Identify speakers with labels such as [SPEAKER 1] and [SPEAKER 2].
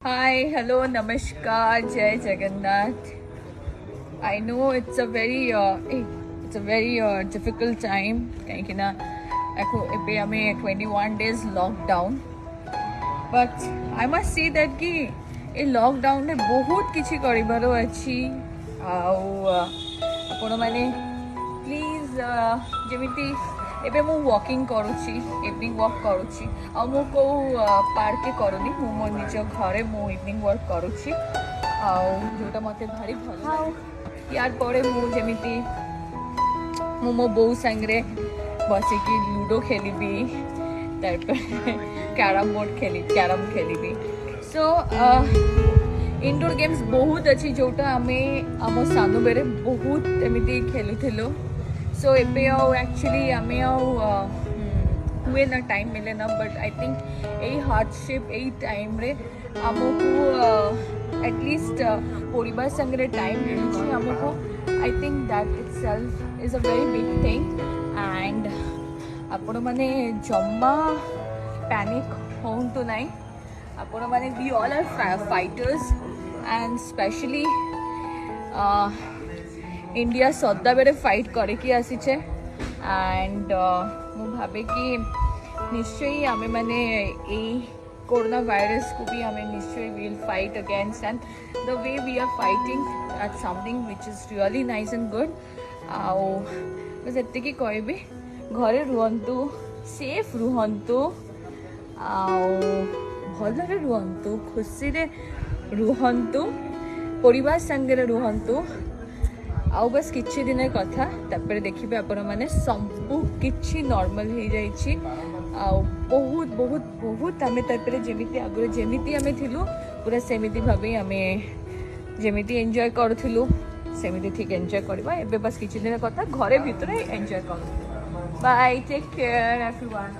[SPEAKER 1] Hi, hello, namaskar, Jai Jagannath. I know it's a very difficult time. Kahin na ako epe ame 21 days lockdown. But I must say that ki A lockdown में बहुत किसी करिबार अच्छी आपण मैंने please जमीती एबे मु walking करुच्ची evening walk करुच्ची आ मु को पार्क करूनी मु मो निज घरे मु इवनिंग वॉक करुच्ची आ जोटा मते भारी भल यार परे मु जमीती मु मो बो संगरे बसिकी लूडो खेलिबी कैरम बोर्ड कैरम खेलिबी सो इंडोर गेम्स बहुत अच्छी जोटा आमे आम सानु बेरे बहुत एमती खेलुथिलो सो एबे एक्चुअली आमे हुए ना टाइम मिले ना बट आई थिंक यही हार्डशिप यही टाइम रे आमको एटलिस्ट परिवार संगे टाइम मिलुछि आमको I think that itself is a very big thing and आपण माने जम्मा पैनिक होंतु नाही आपण माने we all are fighters and specially India सदा बेरे फाइट करके आसीचे एंड मु भाबे कि निश्चय आमे माने ए कोरोना वायरस को भी आमे निश्चय will fight against and the way we are fighting that something which is really nice and good आओ बस एते की कहबी घरे रुहंतु सेफ रुहंतु आओ भलरे रुहंतु खुशी रे रुहंतु परिवार संगे रुहंतु आउ बस किछि दिन कथा तापर देखिबे आपण माने संपू किछि नॉर्मल हो जाइछि आउ बहुत बहुत बहुत आमे तापर जेमिति आगरे जेमिति आमे थिलु पूरा सेमिति भाबे आमे जेमिति एन्जॉय करथिलु सेमिति ठीक एन्जॉय करबा एबे बस किछि दिन कथा घरे भितरे एन्जॉय करू बाय टेक केयर एवरीवन।